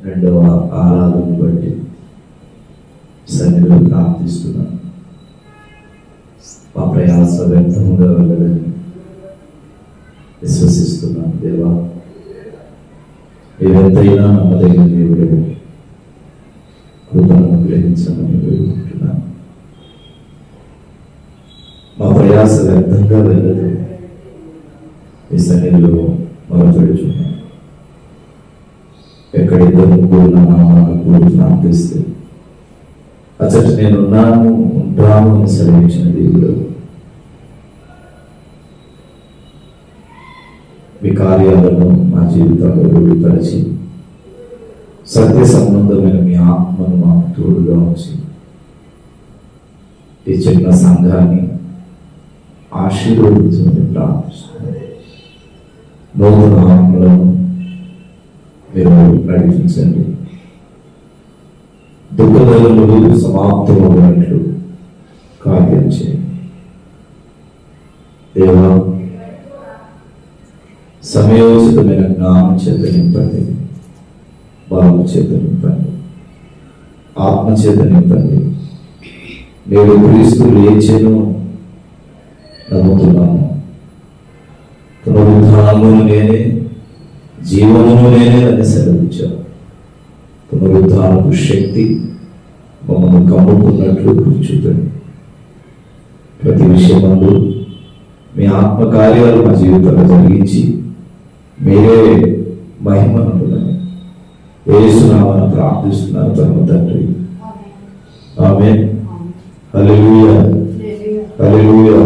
రెండవ ఆరాధన బట్టి సన్నిధిలో ప్రార్థిస్తున్నాను. మా ప్రయాస వ్యర్థముగా వెళ్ళదని విశ్వసిస్తున్నాను. దేవా, మీరెంతైనా నమ్మదగిన దేవుడు, కృపను గ్రహించమని వేడుకుంటున్నాను. మా ప్రయాస వ్యర్థంగా వెళ్ళదు. మీ సన్నిధిలో మొదలుపెడుతున్నాను. ఎక్కడైతే ముగ్గురు నామాలు ప్రార్థిస్తే అచ్చట నేనున్నాను, ఉంటాను అని సెలవించిన దేవుడు, మీ కార్యాలను మా జీవితాల్లో రూపరిచి సత్య సంబంధమైన మీ ఆత్మను మాకు తోడుగా ఉంచి ఈ చిన్న సంఘాన్ని ఆశీర్వదించమని ప్రార్థిస్తున్నాను. నూతన ఆత్మలను మీరు నడిపించండి. దుఃఖదలులు సమాప్తమైనట్లు కార్యం చేయండి. దేవా, సమయోచితమైన జ్ఞానం చేత నింపండి, బలము చేత నింపండి, ఆత్మ చేత నింపండి. నేడు క్రీస్తు లేచెను నమ్ముతున్నాను. పునరుద్ధానమును నేనే, జీవనము నేనే అని సెలవించాను. పునరుద్ధానపు శక్తి మమ్మల్ని కమ్ముకున్నట్లు చూపండి. ప్రతి విషయమందు మీ ఆత్మకార్యాలు మా జీవితంలో జరిగించి మీరే మహిమనుకున్నాను. యేసునామమున ప్రార్థిస్తున్నాను పరమ తండ్రి, ఆమేన్. హల్లెలూయా, హల్లెలూయా.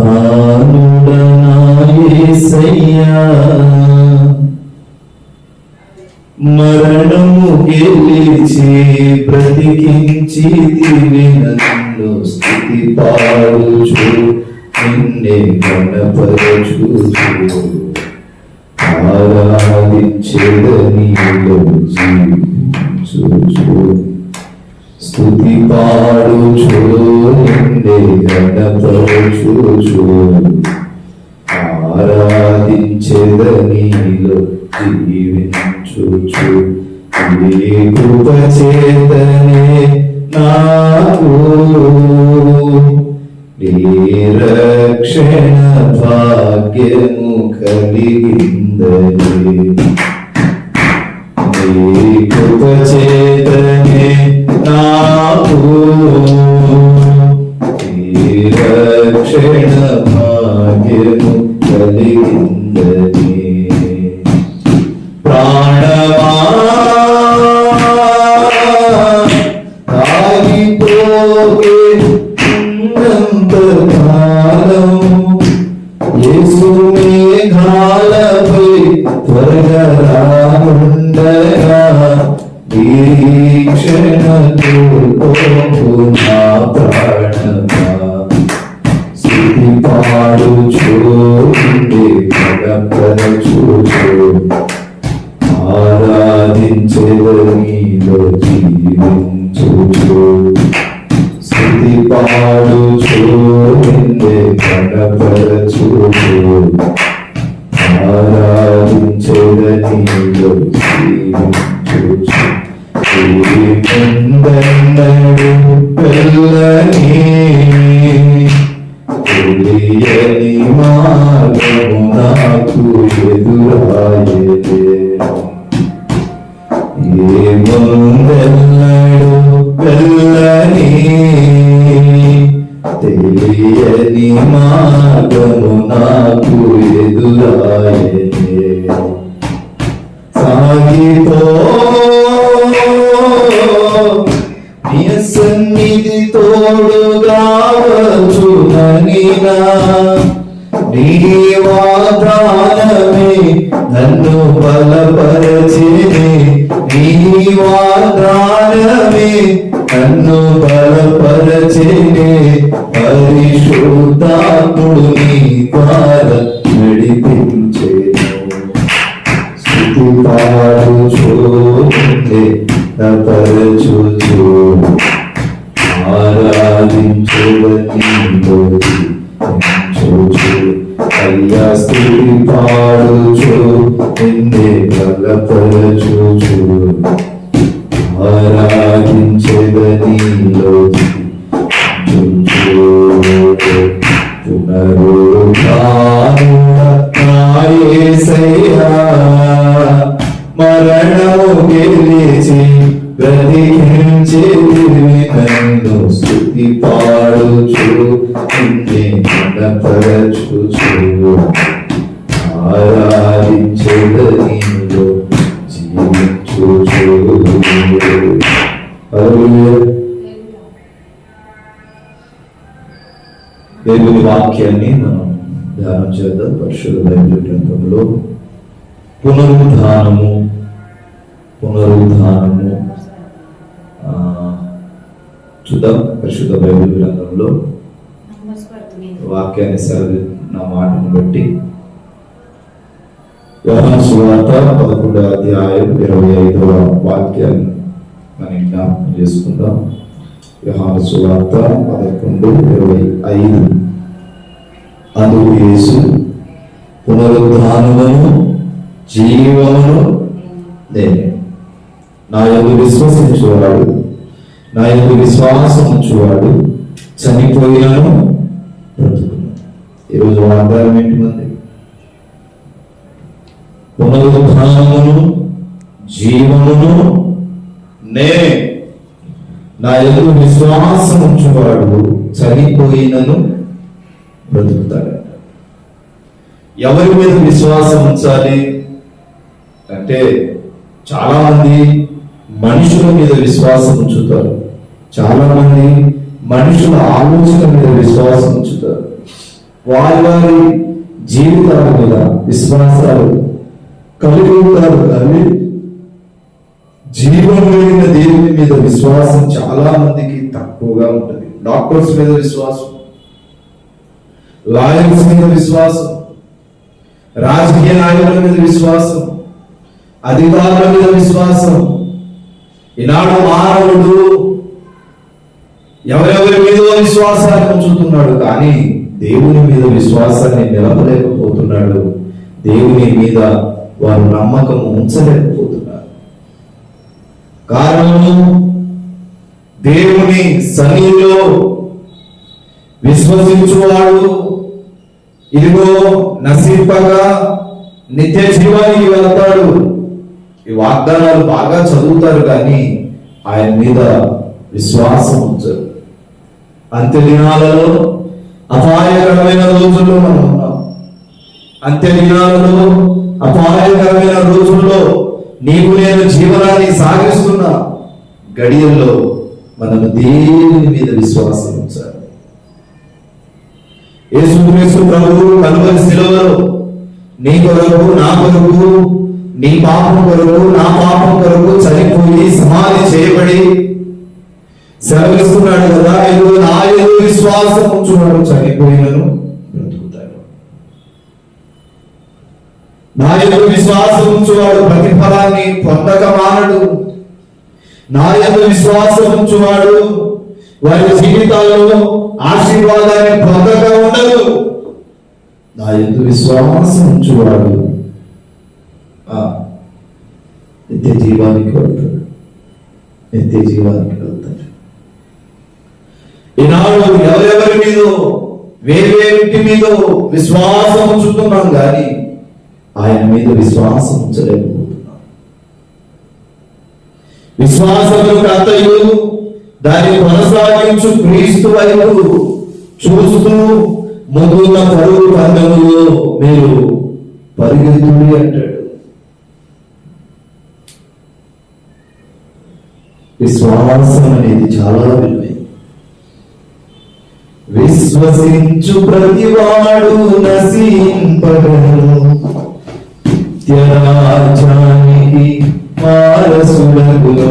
పునరుద్ధానుడనా యేసయ్యా, మరణము గెలిచి బ్రతికించితివి నన్ను. స్తుతి పాడుచు నిన్నే గణపరచుచు ఆరాధించెదనిలో జీవించుచు. స్తుతి పాడుచు నిన్నే గణపరచుచు ఆరాధించెదనిలో జీవించుచు. ఈ కృప చేతనే నాకు నీ రక్షణ భాగ్యము కలిగిందని. నీ కృప చేతనే నాకు నీ రక్షణ భాగ్యము కలిగిందని. ప్రాణమా కాలిపోగే ఉన్నంతకాలం యేసు మేఘాలపై త్వరగా రానుండగా నిరీక్షణతో నా ప్రాణమా. స్తుతి పాడుచు నిన్నే గణపరచుచు ఆరాధించెదనిలో జీవించుచు. స్తుతి పాడుచు నిన్నే గణపరచుచు ఆరాధించెదనిలో జీవించుచు. కొందన్నడు పెళ్ళని తెలియని మార్గము నాకు ఎదురాయే. ఏ ముందెన్నడు పెళ్ళని తెలియని మార్గము నాకు ఎదురాయనే. సాగిపో నీ సన్నిధి తోడుగా వచ్చుననినా, నీ వాగ్దానమే నన్ను బలపరచెనే, నీ వాగ్దానమే నన్ను బలపరచెనే. పరిశుద్ధాత్ముడు నీ ద్వారా నడిపించెను. స్తుతి పాడుచు పరచుచు ఆరాధించువని అయ్యా. స్తుతి పాడుచు నిన్నే బలపరచుచు ఆరాధించెదనిలో యేసయ్యా, మరణము గెలిచి బ్రతికించెదివి నన్ను. స్తుతి పాడుచు నిన్నే ఘనపరచుచు ఆరాధించెదనిలో జీవించుచు. దేవుని వాక్యాన్ని మనం ధ్యానం చేద్దాం. పరిశుద్ధ బైబిల్ గ్రంథంలో పునరుద్ధానము చూద్దాం. పరిశుద్ధ బైబిల్ గ్రంథంలో వాక్యాన్ని నా మాటను బట్టి యోహాను సువార్త 11వ అధ్యాయం 25వ వాక్యాన్ని మనం జ్ఞాపకం చేసుకుందాం. యోహాను సువార్త 11:25. అందుకు యేసు, పునరుద్ధానమును జీవమును నేనే. నా యందు విశ్వసించువాడు, నా యందు విశ్వాసం ఉంచువాడు చనిపోయినను బ్రతుకును. ఈరోజు వాగ్దానం ఏంటిమంది? పునరుద్ధానమును జీవమును నేనే. నా యందు విశ్వాసం ఉంచువాడు చనిపోయినను బ్రతుకుతాడు. ఎవరి మీద విశ్వాసం ఉంచాలి అంటే, చాలా మంది మనుషుల మీద విశ్వాసం ఉంచుతారు, చాలా మంది మనుషుల ఆలోచన మీద విశ్వాసం ఉంచుతారు, వారి వారి జీవితాల మీద విశ్వాసాలు కలిగి ఉంటారు. కానీ జీవం కలిగిన దేవుని మీద విశ్వాసం చాలా మందికి తక్కువగా ఉంటుంది. డాక్టర్స్ మీద విశ్వాసం, లాయర్స్ మీద విశ్వాసం, రాజకీయ నాయకుల మీద విశ్వాసం, అధికారుల మీద విశ్వాసం. ఈనాడు మానవుడు ఎవరెవరి మీద విశ్వాసాన్ని ఉంచుతున్నాడు, కానీ దేవుని మీద విశ్వాసాన్ని నిలపలేకపోతున్నాడు. దేవుని మీద వారు నమ్మకం ఉంచలేకపోతున్నారు. కారణము, దేవుని సన్నిధిలో విశ్వసించువాడు ఇదిగో నశింపగా నిత్య జీవానికి వెళ్తాడు. ఈ వాగ్దానాలు బాగా చదువుతారు, కానీ ఆయన మీద విశ్వాసం ఉంచరు. అంత్య దినాలలో అపాయకరమైన రోజుల్లో మనం ఉన్నాం. అంత్య దినాలలో అపాయకరమైన రోజుల్లో నీవు నేను జీవనాన్ని సాగిస్తున్న గడియల్లో మనము దేవుని మీద విశ్వాసం ఉంచాలి. యేసుక్రీస్తు ప్రభువు కలువరి శిలువలో నీ కొరకు, నా కొరకు, నీ పాపం కొరకు, నా పాపం కొరకు చనిపోయి సమాధి చేయబడి సెలవిస్తున్నాడు కదా, నా యందు విశ్వాసం ఉంచువాడు చనిపోయినను బ్రతుకుతాడు. నా యందు విశ్వాసం ఉంచువాడు ప్రతిఫలాన్ని పొందక మానడు. నా యందు విశ్వాసం ఉంచువాడు వారి జీవితాల్లో ఆశీర్వాదాన్ని పొందక ఉండదు. నా యందు విశ్వాసం ఉంచువాడు నిత్య జీవానికి వెళ్తాడు, నిత్య జీవానికి వెళ్తాడు. ఈనాడు ఎవరెవరి మీద వేరేంటి మీద విశ్వాసం ఉంచుతున్నాం, కానీ ఆయన మీద విశ్వాసం ఉంచలేకపోతున్నాం. విశ్వాసము కర్తయు దాన్ని కొనసాగించు క్రీస్తు వైపు చూస్తూ ముందున్న పరుగు పందెములో మీరు పరిగెత్తుడి అంటాడు. విశ్వాసం అనేది చాలా విలువైంది. విశ్వసించు ప్రతివాడు నశింపడను, నిత్యరాజ్యానికి వారసుడగును.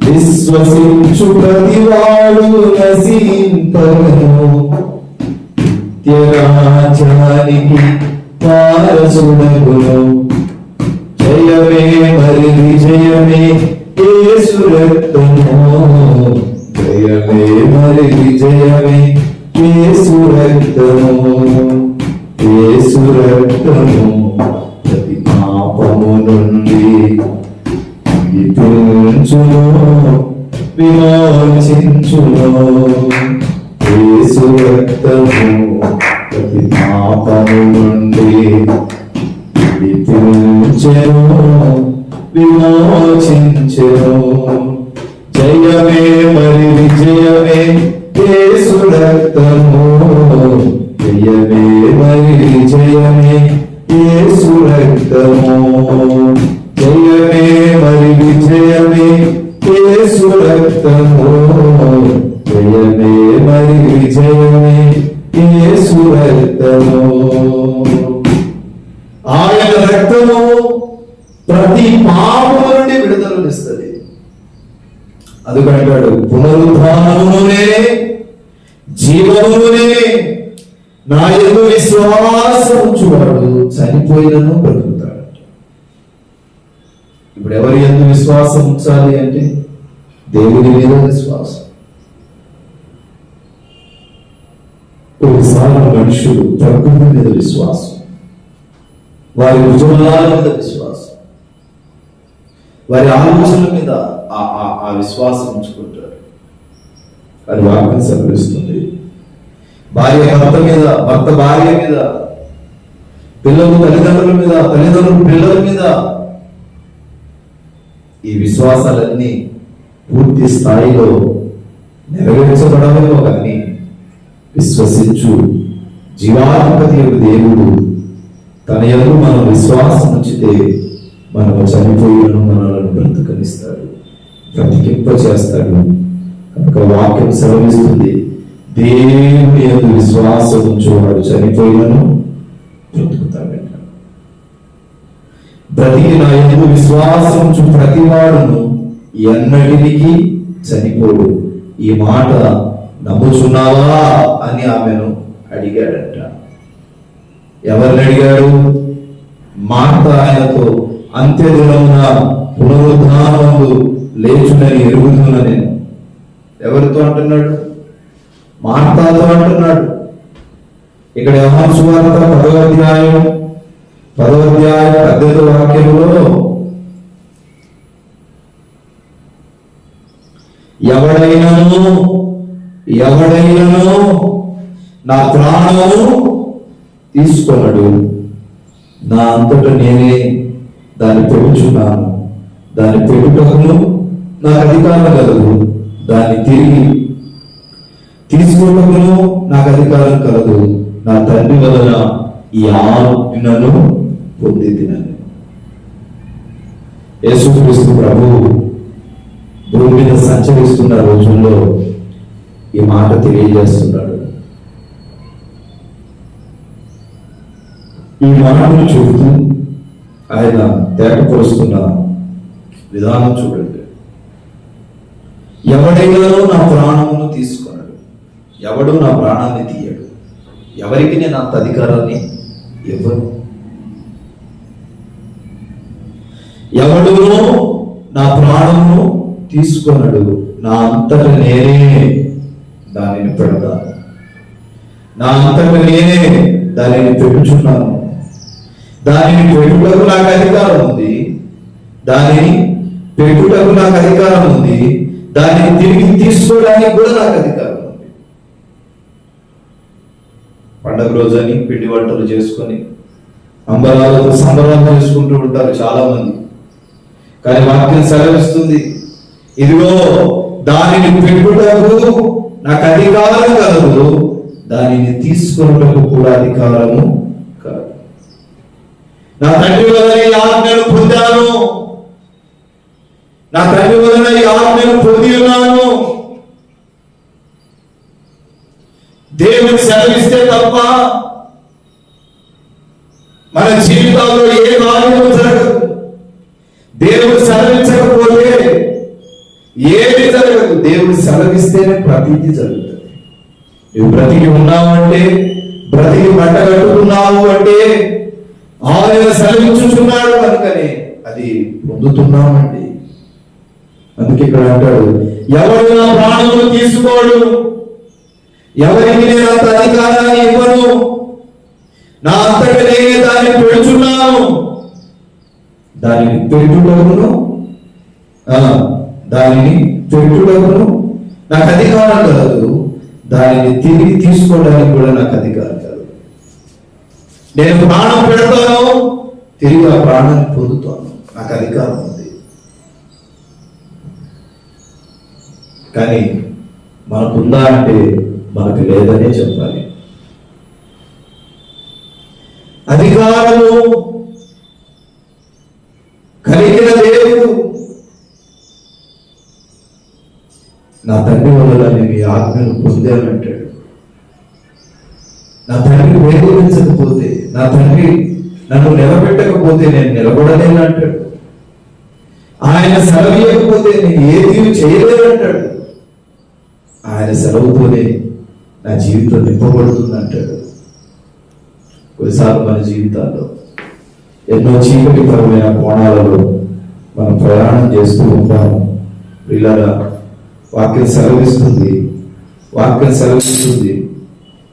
విశ్వసించు ప్రతివాడు నశింపడను, నిత్యరాజ్యానికి వారసుడగును. జయమే మరి విజయమే యేసు రక్తము, జయమే మరి విజయమే యేసు రక్తము, యేసు రక్తము ప్రతి పాపము నుండి విడిపించును, విమోచించును. యేసు రక్తము ప్రతి పాపము నుండి విడిపించెను, విమోచించెను. జయమే మరి విజయమే యేసు రక్తము, జయమే మరి విజయమే యేసు రక్తము, జయమే మరి విజయమే యేసు రక్తము, జయమే మరి విజయమే యేసు రక్తము. ఆయన రక్తము ప్రతి పాపము నుండి విడుదలనిస్తుంది. అందుకంటాడు, పునరుద్ధానమునే జీవమునే నా యందు విశ్వాసం ఉంచువాడు చనిపోయినను బ్రతుకుతాడు. ఇప్పుడు ఎవరి యందు విశ్వాసం ఉంచాలి అంటే దేవుని మీద విశ్వాసం. కొన్నిసార్లు మనుషులు ప్రకృతి మీద విశ్వాసం, వారి భుజబలాల మీద విశ్వాసం, వారి ఆలోచనల మీద ఆ విశ్వాసం ఉంచుకుంటారు. అది వాక్యం సెలవిస్తుంది. భార్య భర్త మీద, భర్త భార్య మీద, పిల్లలు తల్లిదండ్రుల మీద, తల్లిదండ్రులు పిల్లల మీద. ఈ విశ్వాసాలన్నీ పూర్తి స్థాయిలో నెరవేర్చబడవేమో కానీ విశ్వసించు జీవాధిపతి యొక్క దేవుడు తన యందు మనం విశ్వాసం ఉంచితే మనము చనిపోయినను మనలను బ్రతకనిస్తాడు, బ్రతికింప చేస్తాడు. కనుక వాక్యం సెలవిస్తుంది, దేవుని యందు విశ్వాసం ఉంచేవాడు చనిపోయినను బ్రతుకుతాడంట. బ్రతికిన యందు విశ్వాసం ఉంచు ప్రతివాడును ఎన్నటికి చనిపోడు. ఈ మాట నమ్ముచున్నావా అని ఆమెను అడిగాడంట. ఎవరిని అడిగాడు? మార్త ఆయనతో అంత్యదినమున పునరుద్ధానమందు లేచునని ఎరుగుతున్న నేను. ఎవరితో అంటున్నాడు? మార్తాతో అంటున్నాడు. ఇక్కడ యోహాను సువార్త 10వ అధ్యాయం 18వ వాక్యంలో ఎవడైనను నా ప్రాణము తీసుకొనడు, నా అంతట నేనే దాన్ని పెట్టుచున్నాను, దాన్ని పెట్టుటకును నాకు అధికారం కలదు, దాన్ని తిరిగి తీసుకోవటమును నాకు అధికారం కలదు, నా తండ్రి వలన ఈ ఆజ్ఞను పొందితినని. యేసుక్రీస్తు ప్రభువు భూమి మీద సంచరిస్తున్న రోజుల్లో ఈ మాట తెలియజేస్తున్నాడు. ఈ మాటను చూపుతూ ఆయన తేటపరుస్తున్న విధానం చూడండి. ఎవడైనా నా ప్రాణమును తీసుకొనడు, ఎవడు నా ప్రాణాన్ని తీయడు, ఎవరికి నేను అంత అధికారాన్ని ఇవ్వను. ఎవడునో నా ప్రాణమును తీసుకొనడు, నా అంతట నేనే దానిని పెడతాను, నా అంతట నేనే దానిని పెట్టుచున్నాను. దానిని పెట్టుటకు నాకు అధికారం ఉంది, దానిని పెట్టుటకు నాకు అధికారం ఉంది, దానిని తిరిగి తీసుకోవడానికి కూడా నాకు అధికారం ఉంది. పండగ రోజని పిండి వంటలు చేసుకొని అంబరాలతో సంబరాలు చేసుకుంటూ ఉంటారు చాలా మంది. కానీ వాక్యం సెలవిస్తుంది, ఇదిగో దానిని పెట్టుటకు నాకు అధికారం కలదు, దానిని తీసుకున్నకు కూడా అధికారము కాదు. నా తండ్రి వలన ఈ ఆజ్ఞను పొందాను, నా తండ్రి వలన ఈ ఆజ్ఞను పొంది ఉన్నాను. దేవుడు సెలవిస్తే తప్ప మన జీవితాల్లో ఏ కార్యము జరగదు. దేవుడు సెలవించకపోతే ఏది జరగదు. దేవుడు సెలవిస్తేనే ప్రతిదీ జరుగుతుంది. నువ్వు బ్రతికి ఉన్నావు బ్రతికి బట్ట కట్టుకున్నావు అంటే ఆయన సెలవించుచున్నాడు కనుకనే అది పొందుతున్నామండి. అందుకే ఇక్కడ అంటాడు, ఎవరు నా ప్రాణములు తీసుకోడు, ఎవరికి నేను అంత అధికారాన్ని ఇవ్వను, నా అంతటి నేనే దాన్ని పెడుచున్నాను. దానిని పెట్టుటకును నాకు అధికారం కలదు, దానిని తిరిగి తీసుకోవడానికి కూడా నాకు అధికారం కలదు. నేను ప్రాణం పెడతాను, తిరిగి ఆ ప్రాణాన్ని పొందుతాను, నాకు అధికారం ఉంది. కానీ మనకుందా అంటే మనకు లేదనే చెప్పాలి. అధికారము కలిగిన దేవుడు నా తండ్రి వల్ల నేను ఈ ఆజ్ఞను పొందానంటాడు. నా తండ్రి ప్రేమించకపోతే, నా తండ్రి నన్ను నిలబెట్టకపోతే నేను నిలబడలేనంటాడు. ఆయన సెలవీయకపోతే నేను ఏది చేయలేనంటాడు. ఆయన సెలవుతోనే నా జీవితం నింపబడుతుంది అంటాడు. కొన్నిసార్లు మన జీవితాల్లో ఎన్నో చీకటిపరమైన కోణాలలో మనం ప్రయాణం చేస్తూ ఉంటాము. పిల్లరా, వాక్యం సెలవిస్తుంది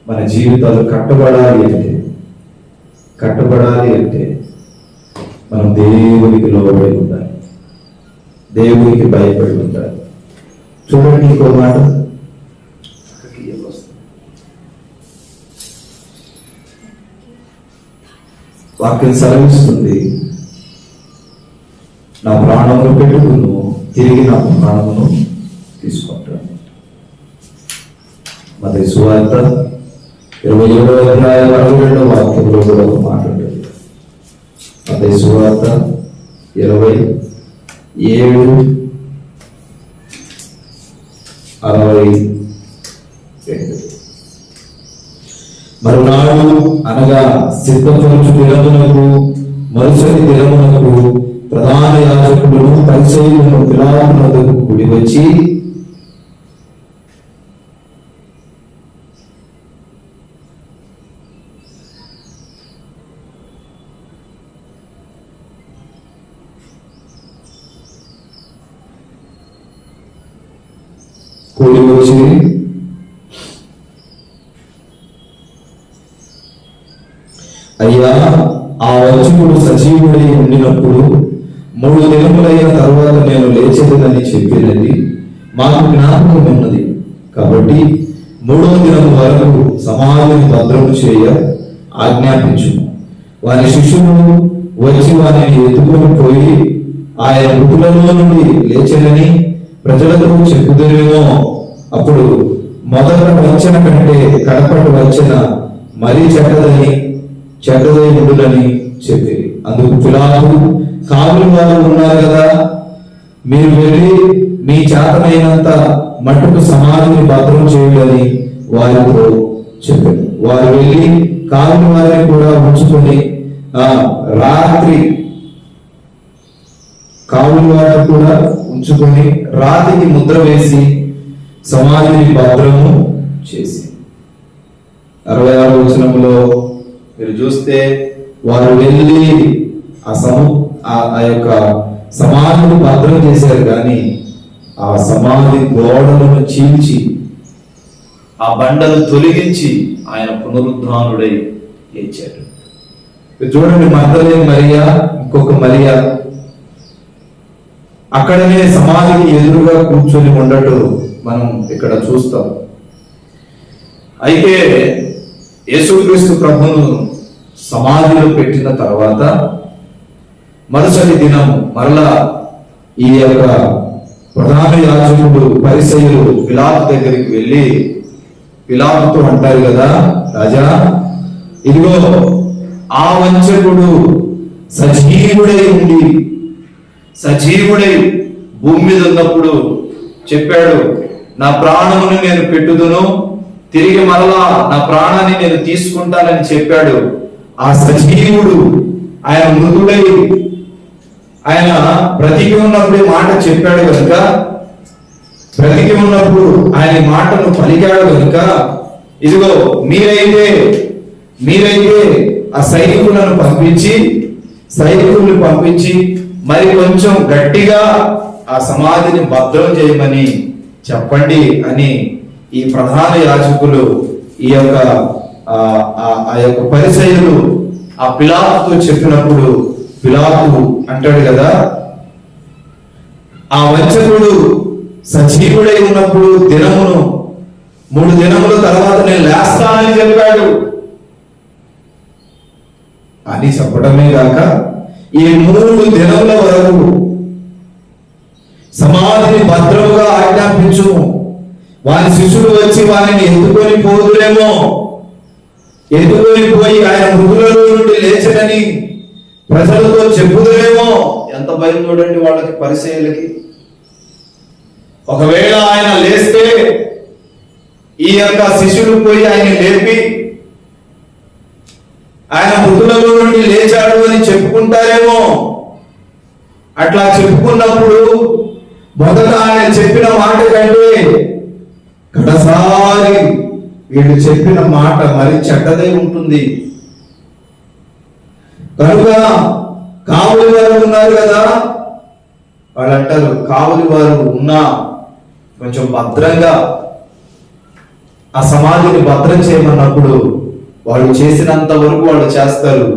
మన జీవితాలు కట్టబడాలి అంటే మనం దేవునికి లోబడి ఉండాలి, దేవునికి భయపడి ఉండాలి. చూడండి, ఇంకో మాట వాక్యం సెలవిస్తుంది, నా ప్రాణమును పెట్టుకును, తిరిగి నా ప్రాణమును తీసుకుంటాను. మత్తయి సువార్త 27వ అధ్యాయం 62వ వాక్యంలో కూడా ఒక మాట ఉంటుంది. మత్తయి సువార్త 27:62. మరునాడు అనగా సిద్ధపరచు దినమునకు మరుసటి దినమునకు ప్రధాన యాజకులను పరిసయ్యులను పిలాతు వద్దకు కూడి వచ్చి, అయ్యా, ఆ వంచకుడు సజీవుడై ఉండినప్పుడు 3 దినములైన తరువాత నేను లేచేదని చెప్పినది మాకు జ్ఞాపకం ఉన్నది. కాబట్టి 3వ దినం వరకు సమాధిని భద్రము చేయ ఆజ్ఞాపించు. వారి శిష్యులు వచ్చి వారిని ఎత్తుకొని పోయి ఆయన మృతులలో నుండి లేచెనని ప్రజలకు చెప్పుదురేమో. అప్పుడు మొదట వంచన కంటే కడపటి వంచన మరీ చెడ్డదై ఉండునని చెప్పి, అందుకు పిలాతు, కావలి వారు ఉన్నారు కదా, మీరు వెళ్ళి మీ చేతనైనంత మట్టుకు సమాధిని భద్రం చేయాలని వారితో చెప్పారు. వారు వెళ్ళి కావలి వారిని కూడా ఉంచుకొని రాత్రికి ముద్ర వేసి సమాధిని భద్రము చేసి. 66వ వచనంలో మీరు చూస్తే, వారు వెళ్ళి ఆ యొక్క సమాధిని భద్రం చేశారు, కానీ ఆ సమాధి గోడలను చీల్చి ఆ బండలు తొలగించి ఆయన పునరుద్ధానుడై లేచాడు. చూడండి, మగ్దలేని మరియా, ఇంకొక మరియా అక్కడనే సమాధికి ఎదురుగా కూర్చొని ఉండటం మనం ఇక్కడ చూస్తాం. అయితే యేసుక్రీస్తు ప్రభువును సమాధిలో పెట్టిన తర్వాత మరుసటి దినం మరలా ఈ యొక్క ప్రధాన యాజకుడు పరిసయ్యులు పిలాతు దగ్గరికి వెళ్ళి పిలాతుతో అంటారు కదా, రాజా ఇదిగో ఆ వంచకుడు సజీవుడై భూమి మీద ఉన్నప్పుడు చెప్పాడు, నా ప్రాణమును నేను పెట్టుదును, తిరిగి మరలా నా ప్రాణాన్ని నేను తీసుకుంటానని చెప్పాడు. ఆ సజీవుడు ఆయన మృతుడై ఆయన బ్రతికి ఉన్నప్పుడే మాట చెప్పాడు కనుక, బ్రతికి ఉన్నప్పుడు ఆయన మాటను పలికాడు కనుక, ఇదిగో మీరైతే ఆ సైనికులను పంపించి మరి కొంచెం గట్టిగా ఆ సమాధిని భద్రం చేయమని చెప్పండి అని ఈ ప్రధాన యాజకులు ఈ యొక్క పరిసయ్యులు ఆ పిలాతుతో చెప్పినప్పుడు పిలాతు అంటాడు కదా, ఆ వంచకుడు సజీవుడై ఉన్నప్పుడు 3 దినముల తర్వాత నేను లేస్తానని చెప్పాడు అని చెప్పడమే కాక, ఈ 3 దినముల వరకు సమాధిని భద్రముగా ఆజ్ఞాపించుము, వారి శిష్యులు వచ్చి వారిని ఎత్తుకొని పోయి ఆయన మృతులలో నుండి లేచనని ప్రజలతో చెప్పుదురేమో. ఎంత భయం చూడండి వాళ్ళకి, పరిసయ్యులకి. ఒకవేళ ఆయన లేస్తే ఈ యొక్క శిష్యులు పోయి ఆయన లేపి ఆయన మృతులలో నుండి లేచాడు అని చెప్పుకుంటారేమో. అట్లా చెప్పుకున్నప్పుడు మొదట ఆయన చెప్పిన మాట కంటే కడసారి వీళ్ళు చెప్పిన మాట మరి చెడ్డదై ఉంటుంది కనుక కావలి వారు ఉన్నారు కదా, వాళ్ళు అంటారు, కావలి వారు ఉన్నా కొంచెం భద్రంగా ఆ సమాధిని భద్రం చేయమన్నప్పుడు వాళ్ళు చేసినంత వరకు వాళ్ళు చేస్తారు.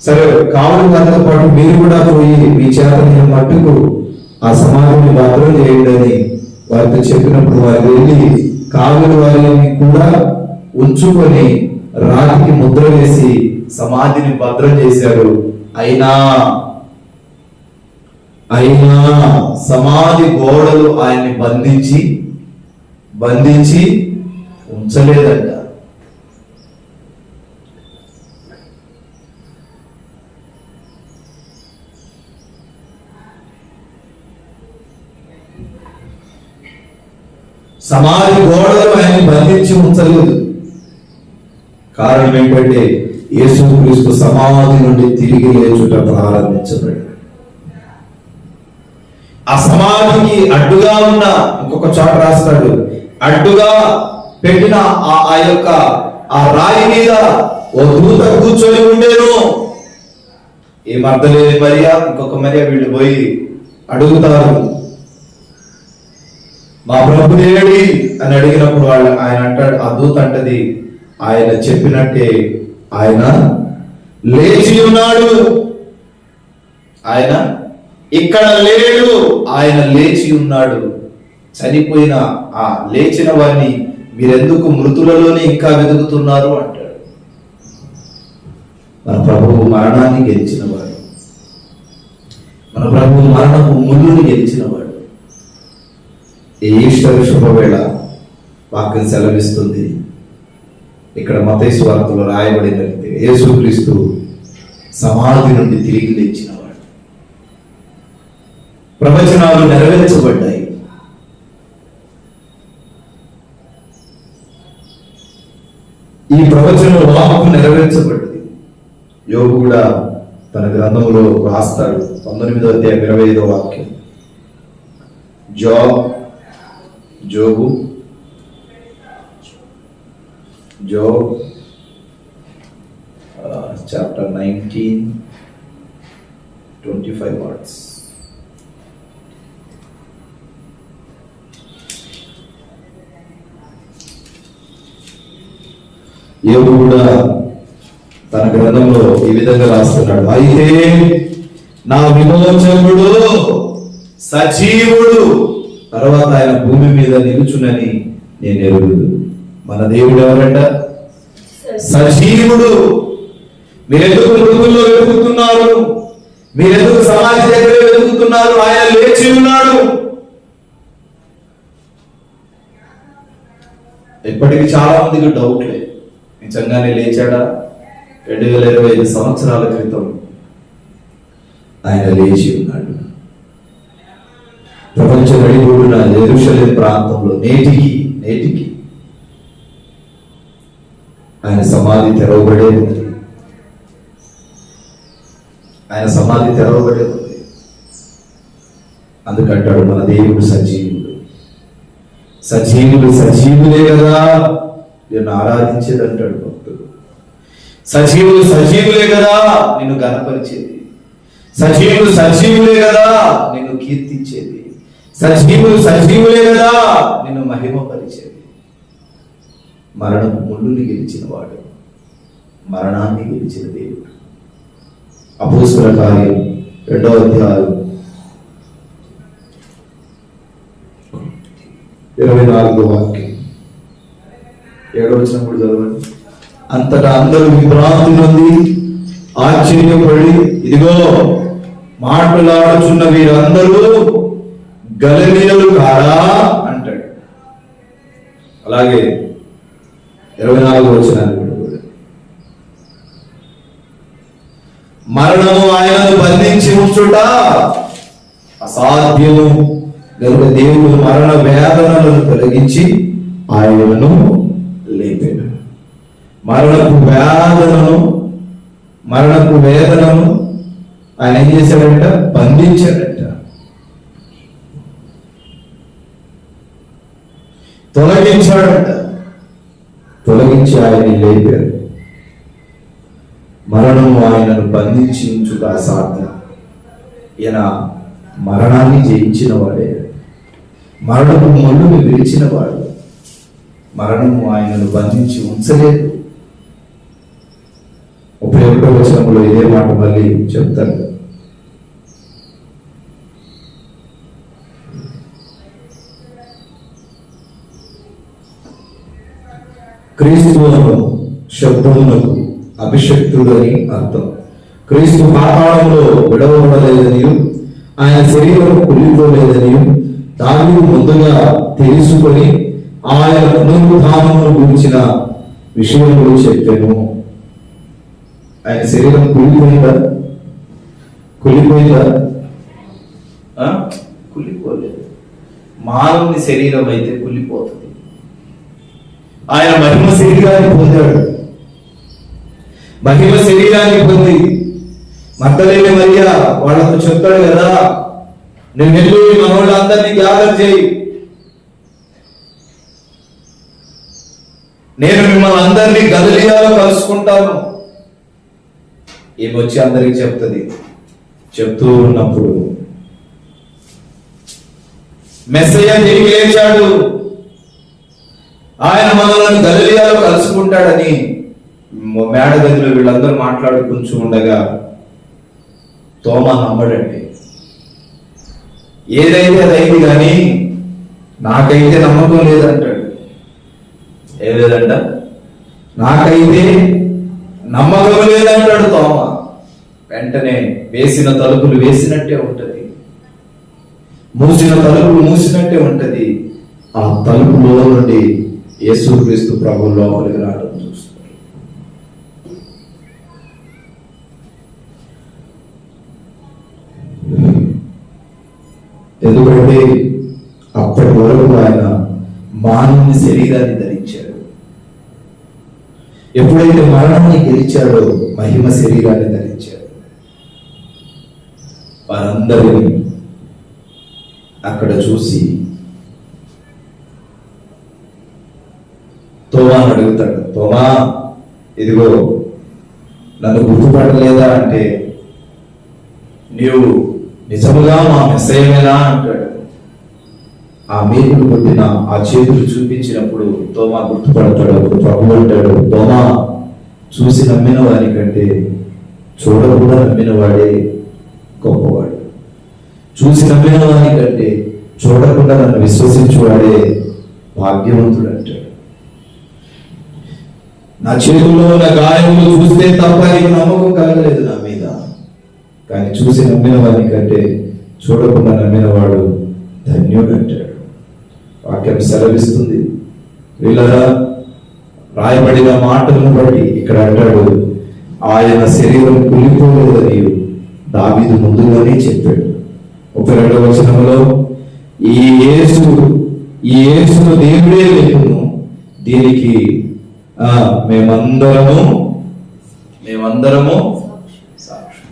సరే, కావలి వారితో పాటు మీరు కూడా పోయి మీ చేతని మట్టుకు ఆ సమాధిని భద్రం చేయండి అని వారితో చెప్పినప్పుడు వారు వెళ్ళి కావలి వారిని కూడా ఉంచుకొని రాతికి ముద్ర వేసి సమాధిని భద్రం చేశారు. అయినా సమాధి గోడలు ఆయన్ని బంధించి ఉంచలేదంట. సమాధి గోడలు ఆయన్ని బంధించి ఉంచలేదు. కారణం ఏంటంటే యేసుక్రీస్తు సమాధి నుండి తిరిగి లేచుట ప్రారంభించబడి, ఆ సమాధికి అడ్డుగా ఉన్న ఇంకొక చోట రాస్తాడు, అడ్డుగా పెట్టిన ఆ యొక్క ఆ రాయి మీద ఓ దూత కూర్చొని ఉండేను. ఏం అర్థలేదు మరియా, ఇంకొక మరియా వీళ్ళు పోయి అడుగుతారు, మా ప్రభు ఏడి అని అడిగినప్పుడు ఆయన అంటాడు, ఆ దూత అంటది, ఆయన చెప్పినట్టే ఆయన లేచి ఉన్నాడు, ఆయన ఇక్కడ లేడు, ఆయన లేచి ఉన్నాడు. చనిపోయిన ఆ లేచిన వారిని మీరెందుకు మృతులలోనే ఇంకా వెతుకుతున్నారు అంటాడు. మన ప్రభువు మరణాన్ని గెలిచినవాడు, మన ప్రభువు మరణపు ముళ్ళుని గెలిచినవాడు. ఈ ఈస్టర్ శుభవేళ వాక్యం సెలవిస్తుంది, ఇక్కడ మత్తయి సువార్తలో రాయబడినట్టు యేసుక్రీస్తు సమాధి నుండి తిరిగి లేచినవాడు. ప్రవచనాలు నెరవేర్చబడ్డాయి. ఈ ప్రవచన వాక్కు నెరవేర్చబడ్డది. యోగు కూడా తన గ్రంథంలో రాస్తాడు, 19వ అధ్యాయం 25వ వాక్యం. జోబు chapter 19, 25 words. యోగు కూడా తన గ్రంథంలో ఈ విధంగా రాస్తున్నాడు, అయితే నా విమోచకుడు సజీవుడు, తర్వాత ఆయన భూమి మీద నిలుచునని నేను ఎరుగుదు. మన దేవుడు ఎవరంట? సజీవుడు. మీరెందుకు మృతుల్లో వెతుకుతున్నారు? 4 సమాధి దగ్గర వెతుకుతున్నారు, ఆయన లేచి ఉన్నాడు. ఇప్పటికి చాలా మందికి డౌట్లే, నిజంగానే లేచాడా? 2025 సంవత్సరాల క్రితం ఆయన లేచి ఉన్నాడు. ప్రపంచ నడిబొడ్డున యెరూషలేము ప్రాంతంలో నేటికి ఆయన సమాధి తెరవబడే ఉంది. ఆయన సమాధి తెరవబడే ఉంది. అందుకంటాడు మన దేవుడు సజీవులే కదా నిన్ను ఆరాధించేది అంటాడు భక్తుడు. సజీవులే కదా నిన్ను గణపరిచేది, సజీవులే కదా నిన్ను కీర్తించేది, సజీవులే కదా నిన్ను మహిమపరిచేది. మరణపు ముళ్ళుని గెలిచిన వాడు, మరణాన్ని గెలిచిన దేవుడు. అపోస్తలుల కార్యం 2వ అధ్యాయం 24వ వాక్యం 7వ వచనం కూడా చదవండి. అంతటా అందరూ విభ్రాంతి నొంది ఆశ్చర్యపడి, ఇదిగో మాట్లాడుచున్న వీరందరూ గలిలయులు కారా అంటాడు. అలాగే 24వ వచనాన్ని కూడా మరణము ఆయనను బంధించి ఉంచుట అసాధ్యము గనుక దేవుడు మరణ వేదనలను తొలగించి ఆయనను లేపాడు. మరణపు వేదనను ఆయన ఏం చేశాడంట? బంధించాడంట, తొలగించి ఆయన్ని లేపాడు. మరణము ఆయనను బంధించి ఉంచుట అసాధ్యం. ఈయన మరణాన్ని జయించిన వాడే, మరణపు ముళ్ళును విరిచిన వాడు. మరణము ఆయనను బంధించి ఉంచలేదు. 31వ వచనంలో ఇదే మాట మళ్ళీ చెప్తారు. క్రీస్తువును శబ్దమునకు అభిషక్తుడు అని అర్థం. క్రీస్తు పాతాళంలో విడవబడలేదని, ఆయన శరీరం కుళ్ళిపోలేదని దావీదు ముందుగా తెలుసుకొని ఆయన పునరుద్ధానమును గురించిన విషయములు చెప్పాను. ఆయన శరీరం కుళ్ళిపోయిందా? కుళ్ళిపోలేదు. మానవుని శరీరం అయితే కుళ్ళిపోతుంది. ఆయన మహిమ శరీరాన్ని పొందాడు. మహిమ శరీరాన్ని పొంది మగ్దలేనే మరియ వాళ్ళతో చెప్తాడు కదా, నువ్వు వెళ్ళి మనోళ్ళందరినీ గ్యాదర్ చేయి, నేను మిమ్మల్ని అందరినీ గలిలయలో కలుసుకుంటాను. ఏమొచ్చి అందరికి చెప్తుంది. చెప్తూ ఉన్నప్పుడు మెస్సయ్య తిరిగి లేచాడు, ఆయన మనల్ని గలిలయలో కలుసుకుంటాడని మేడ గదిలో వీళ్ళందరూ మాట్లాడుకుంటూ ఉండగా తోమా నమ్మడండి. ఏదైతే అదైంది కానీ నాకైతే నమ్మకం లేదంటాడు. ఏం లేదంట? నాకైతే నమ్మకం లేదంటాడు తోమా. వెంటనే వేసిన తలుపులు వేసినట్టే ఉంటది, మూసిన తలుపులు మూసినట్టే ఉంటది. ఆ తలుపులో నుండి యేసుక్రీస్తు ప్రభువు లోపలికి రావడం చూస్తారు. ఎందుకంటే అప్పటి వరకు ఆయన మానవుని శరీరాన్ని ధరించాడు. ఎప్పుడైతే మరణాన్ని గెలిచాడో మహిమ శరీరాన్ని ధరించాడు. వారందరినీ అక్కడ చూసి తోమాను అడుగుతాడు, తోమా ఇదిగో నన్ను గుర్తుపడలేదా అంటే, నీవు నిజముగా మా మెస్సయ్యమేనా అంటాడు. ఆ మేకులు కొట్టిన ఆ చేతులు చూపించినప్పుడు తోమా గుర్తుపడతాడు. అప్పుడు ప్రభు అంటాడు, తోమా చూసి నమ్మిన వారికంటే చూడకుండా నమ్మిన వాడే గొప్పవాడు. చూసి నమ్మిన వారికంటే చూడకుండా నన్ను విశ్వసించువాడే భాగ్యవంతుడు అంటాడు. నా చేతుల్లో ఉన్న గాయములు చూస్తే తప్ప నీకు నమ్మకం కలగలేదు నా మీద, కానీ చూసి నమ్మిన వారి కంటే చూడకుండా నమ్మిన వాడు ధన్యుడు అంటాడు. వాక్యం సెలవిస్తుంది, వీళ్ళరా రాయబడిన మాటలను బట్టి ఇక్కడ అంటాడు, ఆయన శరీరం కూలిపోలేదని దావీదు ముందుగానే చెప్పాడు. 32వ వచనంలో ఈ యేసును దేవుడే లేకును, దీనికి మేమందరము సాక్షి.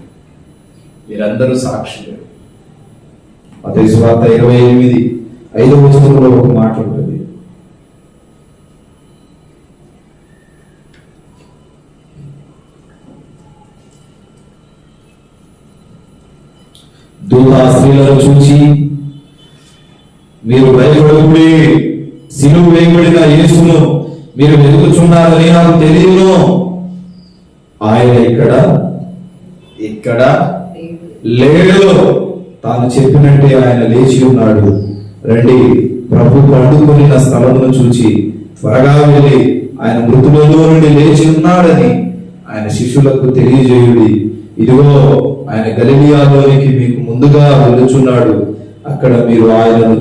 మీరందరూ సాక్షులు. మత్తయి సువార్త 28:5వ వచనంలో ఒక మాట ఉంటుంది. దూత స్త్రీలను చూచి, మీరు భయపడకుడి, సిలువ వేయబడిన యేసును మీరు వెతుకుచున్నారని నాకు తెలియను. ఆయన ఇక్కడ లేడు. తాను చెప్పినట్టే ఆయన లేచి ఉన్నాడు. రండి, ప్రభు పండుకొనిన స్థలమును చూచి త్వరగా వెళ్ళి ఆయన మృతులలో నుండి లేచి ఉన్నాడని ఆయన శిష్యులకు తెలియజేయుడి. ఇదిగో ఆయన గలిలియాలోనికి మీకు ముందుగా వెళ్ళుచున్నాడు, అక్కడ మీరు ఆయనను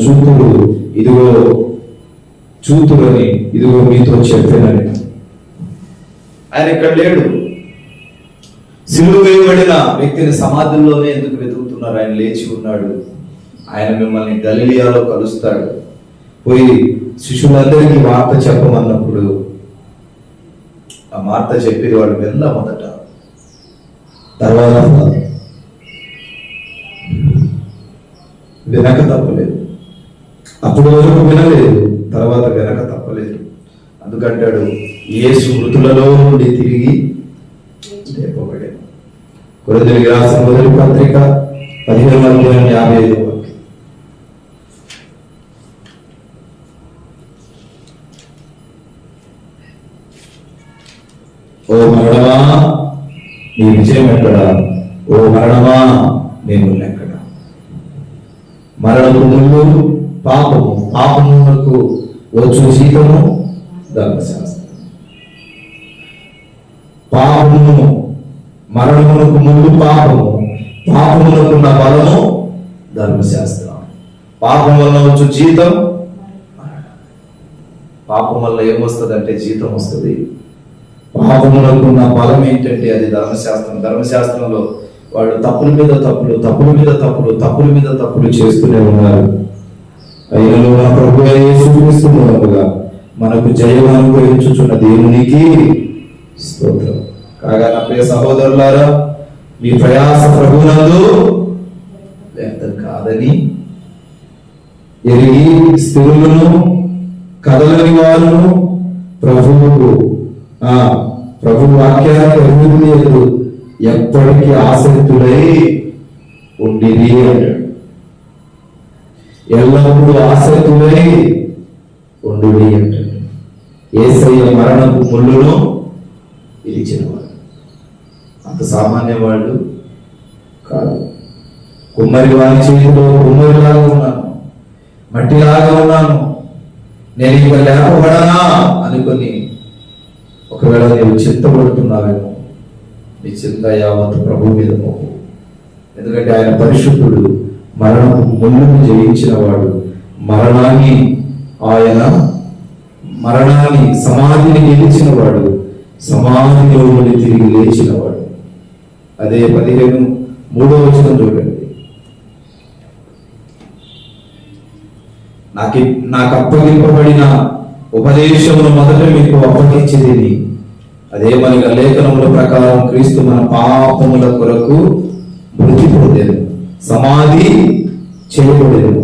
చూతురని ఇదిగో మీతో చెప్పానని. ఆయన ఇక్కడ లేడు. సిలువ వేయబడిన వ్యక్తిని సమాధుల్లోనే ఎందుకు వెతుకుతున్నారు? ఆయన లేచి ఉన్నాడు. ఆయన మిమ్మల్ని గలిలియాలో కలుస్తాడు. పోయి శిష్యులందరికీ వార్త చెప్పమన్నప్పుడు ఆ వార్త చెప్పేది వాడు వింద మొదట, తర్వాత వినక తప్పలేదు. అప్పుడు వరకు వినలేదు, తర్వాత వినక తప్పలేదు. అందుకంటాడు, యేసు మృతులలో నుండి తిరిగి లేపబడాడు. కొరింథీయులకు రాసిన మొదటి పత్రిక 15:55. ఓ మరణమా నీ విజయం ఎక్కడ? ఓ మరణమా నేను ఎక్కడ? మరణము ముందు పాపమునకు వచ్చు జీతము ధర్మశాస్త్రం. మరణమునకు ముందు పాపమునకున్న బలము ధర్మశాస్త్రం. పాపం వల్ల వచ్చు జీతం. పాపం వల్ల ఏమొస్తుంది అంటే జీతం వస్తుంది. పాపమునకున్న బలం ఏంటంటే అది ధర్మశాస్త్రం. ధర్మశాస్త్రంలో వాళ్ళు తప్పుల మీద తప్పులు చేస్తూనే ఉన్నారు. అయినను మన ప్రభువైన యేసుక్రీస్తు మూలముగా మనకు జయం అనుగ్రహించుచున్న దేవునికి స్తోత్రం. కాగా నా ప్రియ సహోదరులారా, మీ ప్రయాస ప్రభువునందు వ్యర్థం కాదని ఎరిగి స్థిరులను కదలని వారును ప్రభు వాక్యానికి అభివృద్ధి ఎదురు ఎప్పటికీ ఆసక్తులై ఉండిరి అంటాడు. ఎల్లప్పుడూ ఆసక్తులై ఉండు అంటాడు. యేసయ్య మరణపు ముళ్ళును ఇరిచినవాడు. అంత సామాన్య వాళ్ళు కాదు. కుమ్మరి వారి చేతిలో కుమ్మరిలాగా ఉన్నాను, మట్టిలాగా ఉన్నాను, నేను ఇంకా లేపబడనా అనుకొని ఒకవేళ నీవు చింతపడుతున్నావేమో, నీ చింత యావత్ ప్రభు మీద మోపు. ఎందుకంటే ఆయన పరిశుద్ధుడు, మరణపు ముళ్ళును జయించిన వాడు, మరణాన్ని సమాధిని గెలిచిన వాడు, సమాధిలో నుండి తిరిగి లేచిన వాడు. అదే 15:3 వచనం చూడండి. నాకు అప్పగింపబడిన ఉపదేశమును మొదట మీకు అప్పగించేది. అదే మనకి లేఖనముల ప్రకారం క్రీస్తు మన పాపముల కొరకు మృతి పొందేను, సమాధి చేయబడేను,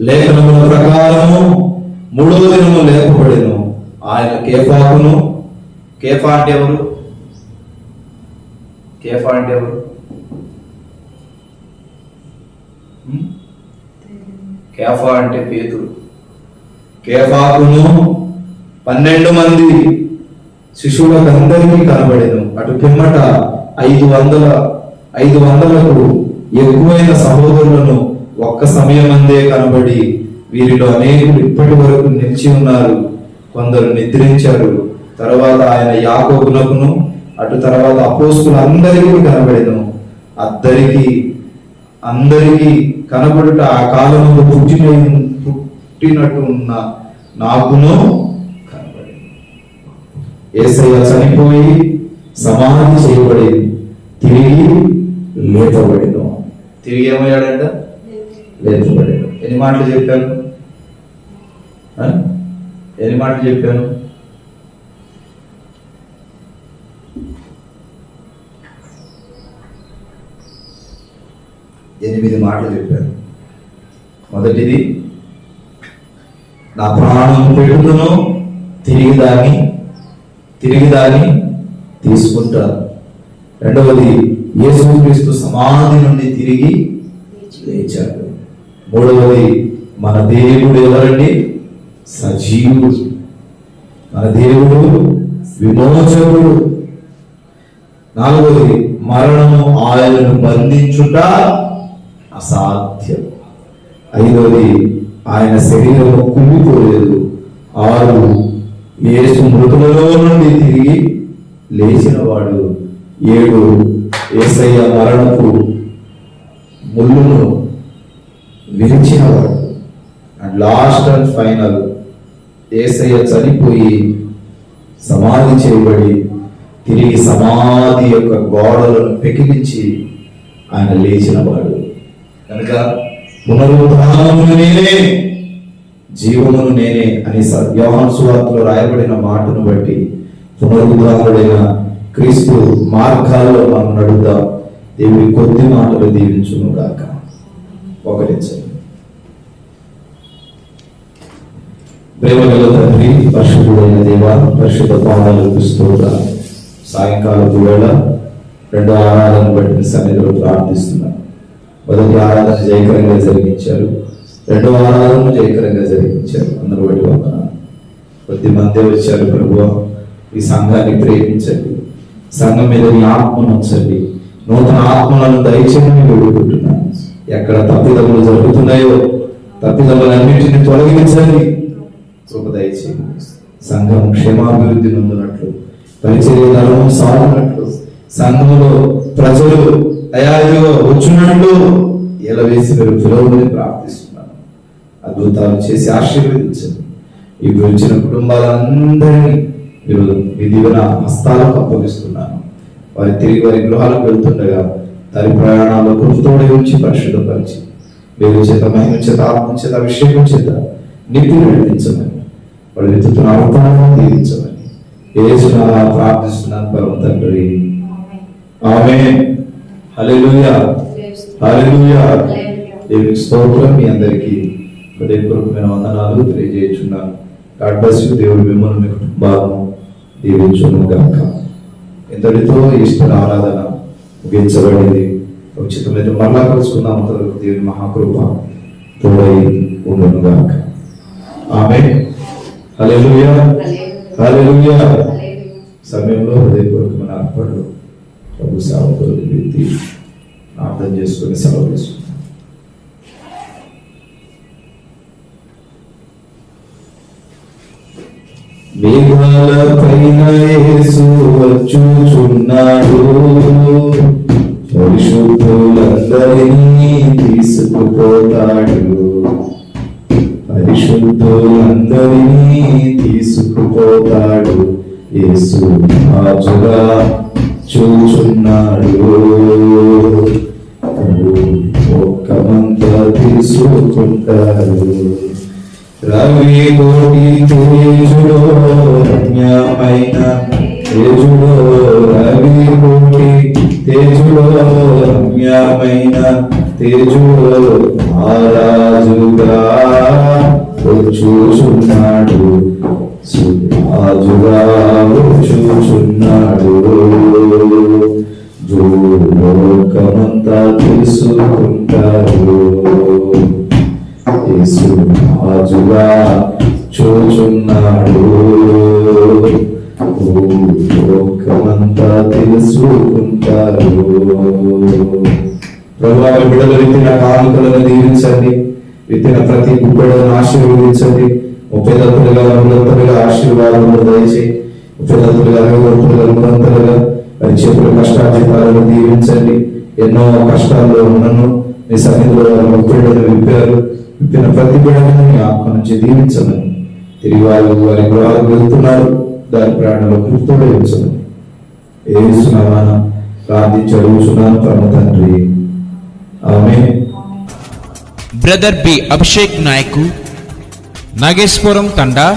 లేఖనముల ప్రకారము 3వ దినము లేపబడేను. ఆయన కేఫా అంటే ఎవరు? కేఫా అంటే పేతురు. కేఫాకును 12 మంది శిశువులకు అందరికీ కనబడేను. అటు పిమ్మట 500లకు ఎక్కువైన సహోదరులను ఒక్క సమయం అందే కనబడి, వీరిలో అనేకులు ఇప్పటి వరకు నిలిచి ఉన్నారు, కొందరు నిద్రించారు. తర్వాత ఆయన యాకోబునకును అటు తర్వాత అపోస్తులందరికీ కనబడెను. అందరికీ కనబడుట ఆ కాలంలో పుట్టినట్టు ఉన్న నాకును కనబడి. యేసయ్య చనిపోయి సమాధి చేయబడి తిరిగి లేపబడిను. తిరిగి ఏమయ్యాడంట? లేపబడిను. ఎన్ని మాటలు చెప్పాను? ఎన్ని మాటలు చెప్పాను? ఎనిమిది మాటలు చెప్పాను. మొదటిది, నా ప్రాణం పెడుతును, తిరిగి దాన్ని తీసుకుంటాను. రెండవది, యేసుక్రీస్తు సమాధి నుండి తిరిగి లేచాడు. మూడవది, మన దేవుడు ఎవరండి? సజీవుడు. మన దేవుడు విమోచకుడు. నాలుగవది, మరణము ఆయనను బంధించుట అసాధ్యం. ఐదవది, ఆయన శరీరము కుమిపోలేదు. 6, యేసు మృతులలో నుండి తిరిగి లేచిన వాడు. 7, యేసయ్య మరణపు ముళ్ళును విరిచినవాడు. అండ్ లాస్ట్ అండ్ ఫైనల్, యేసయ్య చనిపోయి సమాధి చేయబడి తిరిగి సమాధి యొక్క గోడలను పెకిలించి ఆయన లేచినవాడు. కనుక పునరుద్ధానమును నేనే, జీవమును నేనే అని యోహాను సువార్తలో రాయబడిన మాటను బట్టి పునరుద్ధానుడైన క్రీస్తు మార్గాల్లో మనం నడుద్దాం. దేవుని కొద్ది మాటలు దీవించును గాక. ఒకటించండి. ప్రేమగల తండ్రి, పరిశుద్ధుడైన దేవా, పరిశుద్ధ పాదాలకు స్తోత్రాలు. సాయంకాలపు వేళ రెండో ఆరాధన బట్టి సన్నిధిలో ప్రార్థిస్తున్నాను. మొదటి ఆరాధన జయకరంగా జరిగించారు, రెండవ ఆరాధన జయకరంగా జరిగించారు. అందరూ బట్టి వందనాలు. కొద్ది మంది వచ్చారు ప్రభువా, ఈ సంఘాన్ని ప్రేమించండి, సంఘం మీద మీ ఆత్మను ఉంచండి, నూతన ఆత్మలను దయచేయమని వేడుకుంటున్నాను. ఎక్కడ తప్పిదములు జరుగుతున్నాయో తప్పిదములన్నింటినీ తొలగించండి, కృప దయచేయండి. సంఘం క్షేమాభివృద్ధి నొందినట్లు, పరిచర్య ధర్మం సాగునట్లు, సంఘంలో ప్రజలు అయాదిగా వచ్చున్నట్లు ఎలవేసి మీరు పిలవమని ప్రార్థిస్తున్నాను. అద్భుతాలు చేసి ఆశీర్వదించండి. ఈ గురించిన కుటుంబాలందరినీ మీరు మీ దీవెన హస్తాలకు అప్పగిస్తున్నాను. వారి తిరిగి వారి గృహాలకు వెళ్తుండగా దాని ప్రయాణాల్లో కృపతోడే ఉంచి పరిశుద్ధపరిచి మీరు చేత మహిమ చేత ఆత్మ చేత అభిషేకం చేత నిధి నడిపించమని, వాళ్ళు వెతుకుతున్న అవతారాలను దీవించమని యేసు నామమున ప్రార్థిస్తున్నాను పరమ తండ్రి. ఆమేన్. హల్లెలూయా, హల్లెలూయా. దేవునికి స్తోత్రం. మీ అందరికీ హృదయపూర్వకమైన వందనాలు తెలియజేస్తున్నాను. God bless you. దేవుడు మిమ్మల్ని మీ కుటుంబాలను దీవించును గాక. ఇంతటితో ఈస్టర్ ఆరాధన ముగించబడింది. ఉచితమైన మరలా కలుసుకుందాం. అంతవరకు దేవుని మహాకృప తోడై ఉండును గాక. ఆమేన్. హల్లెలూయా, హల్లెలూయా. సమయంలో హృదయపూర్వకమైన అర్పణలు ప్రభు సేవకులు వ్యక్తి ప్రార్థన చేసుకుని సెలవు తీసుకుంటాం. మేఘాల పైన యేసు వచ్చుచున్నాడు, పరిశుద్ధులందరినీ తీసుకుపోతాడు, పరిశుద్ధులందరినీ తీసుకుపోతాడు. యేసు రాజుగా చూచున్నాడు, ఒక్కమంతా తీసుకుంటాడు. రవి కోటి తేజులో రమ్యమైన తేజులో, రవి కోటి తేజులో రమ్యమైన తేజులో మహారాజుగా వచ్చుచున్నాడు, రాజుగా వచ్చుచున్నాడు. లోకమంతా తెలుసుకుంటారు, యేసు రాజుగా చూచున్నాడు. లోకమంతా తెలుసుకుంటారు. ప్రభువా, బిడ్డలు విత్తిన కానుకలను దీవించండి, విత్తిన ప్రతి బిడ్డలను ఆశీర్వదించండి. 30 దంతులుగా 100 దంతులుగా ఆశీర్వాదాలను దయచేయి. 30 దంతులుగా 60 దంతులుగా 100 దంతులుగా వారి చేతుల కష్టార్జితాలను దీవించండి. ఎన్నో కష్టాల్లో ఉన్నను నీ సన్నిధిలో వారి బిడ్డలు విప్పారు. విప్పిన ప్రతి బిడ్డలను నీ ఆత్మ నుంచి దీవించమని, తిరిగి వారి గృహాలకు వెళ్తున్నారు. దాని ప్రాణంలో కృతజ్ఞతలు యేసునామమున ప్రార్థించి అడుగుచున్నాను పరమ తండ్రి, ఆమేన్. బ్రదర్ బి అభిషేక్ నాయకు, నాగేశ్వరం తండా,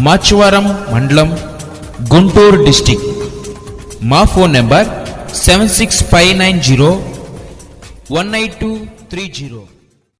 మాచవరం మండలం, గుంటూరు డిస్టిక్. మా ఫోన్ నెంబర్ 7659018230.